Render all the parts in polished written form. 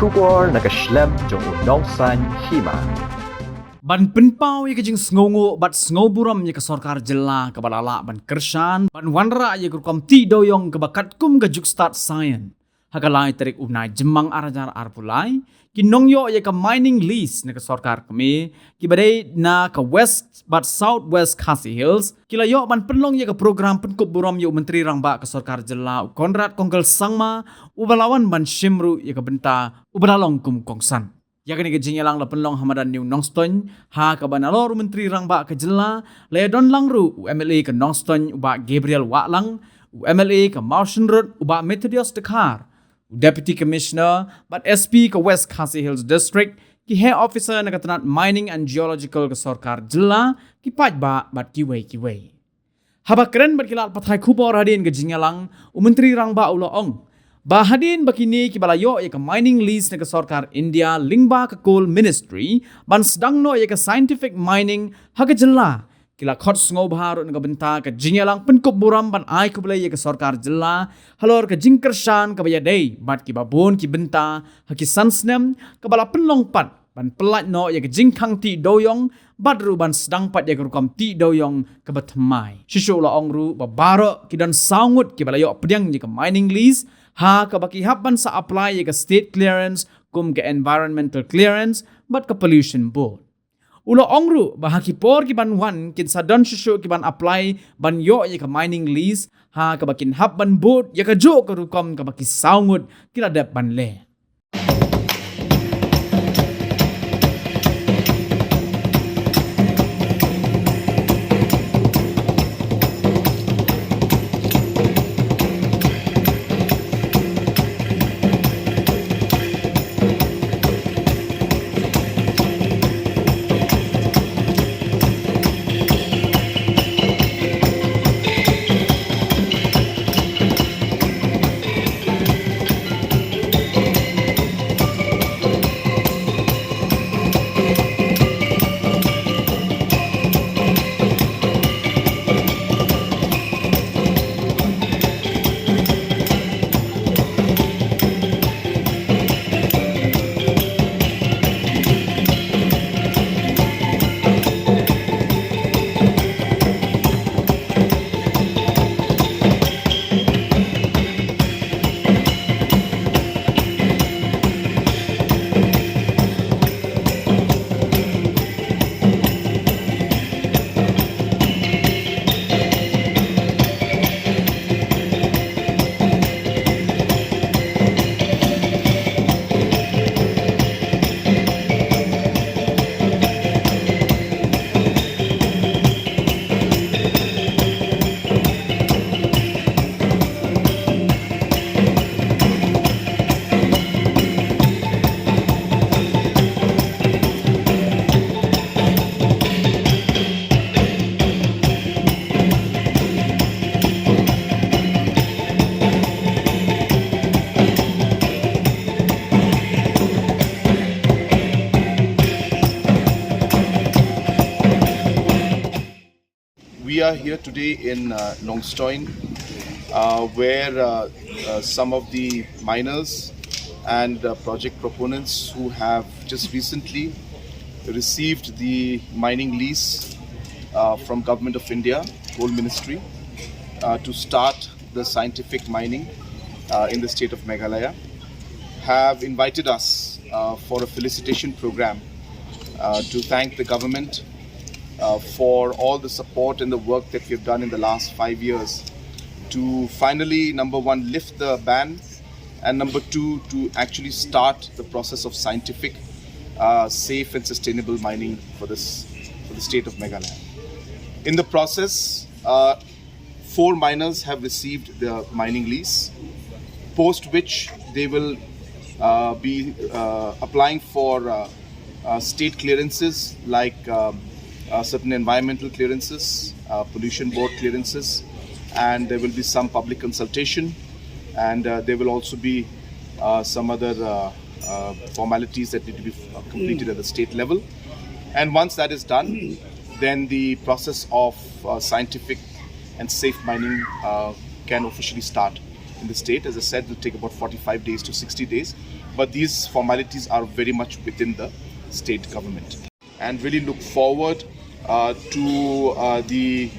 Shubor nakaslem jong unongsan Hima. Ban penpau ye kejing sngongo bat sngoburam ye ke sorkar Jylla ke balala ban kersan ban wanra ye kurkom ti doyong ke bakat kum ke juk start science. Hagalai terik unai jemang arajar arpulai ki Nongïoh ye ke mining lease ne ke sorkar kami ki badai na ke west bat southwest Khasi Hills ki layo ban penlong ye ke program Pynkup Burom ye Myntri Rangbah ke sorkar Jylla konrat kongkel sangma ubalawan ban shimru ye ke benta ubalalong kum kongsan. Ya kini kejing lang la penlong hamadan new Nongston ha ka banalor Myntri Rangbah ke Jylla le don langru UMLA ke Nongston uba Gabriel Waklang UMLA ke Martian Road uba Methodius Dekar Deputy Commissioner but SP ke West Khasi Hills District ki Head Officer na katanat Mining and Geological ke sorkar Jylla ki pajba bat kiwei. Haba keren bat kilat pathai khupor hadin kejing lang Myntri Rangbah uloong bahadin bakini ki balayo ye ke mining lease ne ke sorkar India lingba ke coal ministry ban sedangno ye ke scientific mining ha ke Jylla kila khot sngo bharut ne ke benta ke jingelang Pynkup Burom ban ai ku ye ke sorkar Jylla halor ke jingkersan ke bayadei bat ki babon ki benta ha ki sansnem ke bala penlong pat ban pelat no ye ke jingkhang ti doyong badru ban sedang pat ye ke rukom ti doyong ke batmai shishu la ongru babaro ki dan saungut ki balayo pediang ye ke mining lease ha ka baki hapan sa apply ye ka state clearance kum ke environmental clearance but ke pollution board ulo ongru bahaki por ki ban wan kin sadon shishu ki ban apply ban yo ye ka mining lease ha ka bakin hap ban board ye ka jo ka rukom ka baki saungut kila dap ban le. We are here today in Nongïoh, where some of the miners and project proponents who have just recently received the mining lease from Government of India, Coal Ministry, to start the scientific mining in the state of Meghalaya, have invited us for a felicitation program to thank the government for all the support and the work that we have done in the last 5 years to finally, number one, lift the ban, and number two, to actually start the process of scientific, safe and sustainable mining for the state of Meghalaya. In the process, 4 miners have received their mining lease, post which they will be applying for state clearances like certain environmental clearances, pollution board clearances, and there will be some public consultation, and there will also be some other formalities that need to be completed at the state level. And once that is done, then the process of scientific and safe mining can officially start. in the state. As I said, it will take about 45 days to 60 days, but these formalities are very much within the state government. And really look forward to the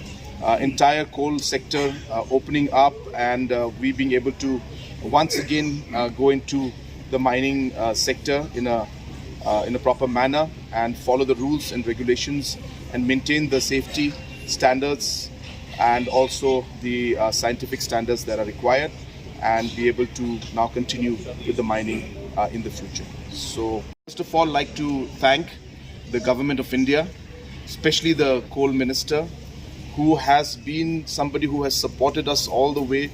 entire coal sector opening up, and we being able to once again go into the mining sector in a proper manner and follow the rules and regulations and maintain the safety standards and also the scientific standards that are required, and be able to now continue with the mining in the future. So first of all, I'd like to thank the government of India, especially the coal minister, who has been somebody who has supported us all the way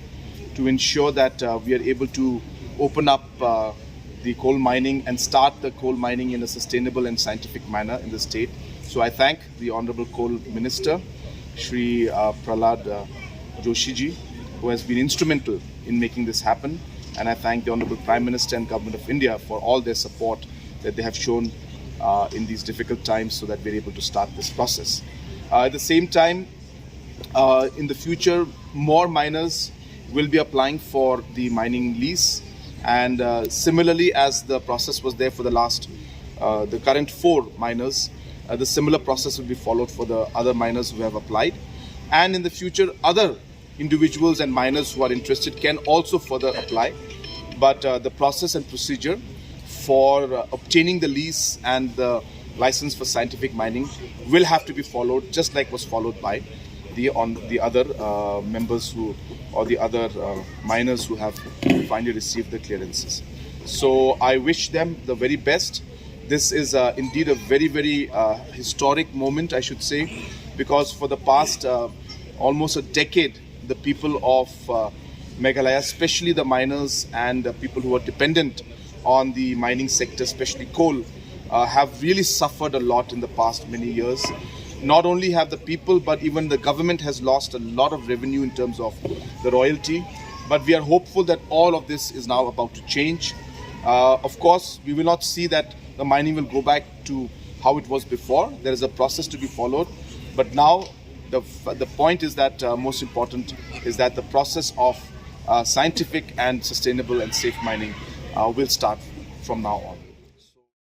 to ensure that we are able to open up the coal mining and start the coal mining in a sustainable and scientific manner in the state. So I thank the Honorable Coal Minister, Shri Prahlad Joshi ji, who has been instrumental in making this happen. And I thank the Honorable Prime Minister and Government of India for all their support that they have shown in these difficult times so that we're able to start this process. At the same time, in the future, more miners will be applying for the mining lease. And similarly, as the process was there for the current 4 miners, the similar process will be followed for the other miners who have applied. And in the future, other individuals and miners who are interested can also further apply. But the process and procedure for obtaining the lease and the license for scientific mining will have to be followed, just like was followed by the other members or the other miners who have finally received the clearances. So I wish them the very best. This is indeed a very, very historic moment, I should say, because for the past almost a decade, the people of Meghalaya, especially the miners and people who are dependent on the mining sector, especially coal, have really suffered a lot in the past many years. Not only have the people, but even the government has lost a lot of revenue in terms of the royalty. But we are hopeful that all of this is now about to change. Of course, we will not see that the mining will go back to how it was before. There is a process to be followed. But now the point is that most important is that the process of scientific and sustainable and safe mining will start from now on.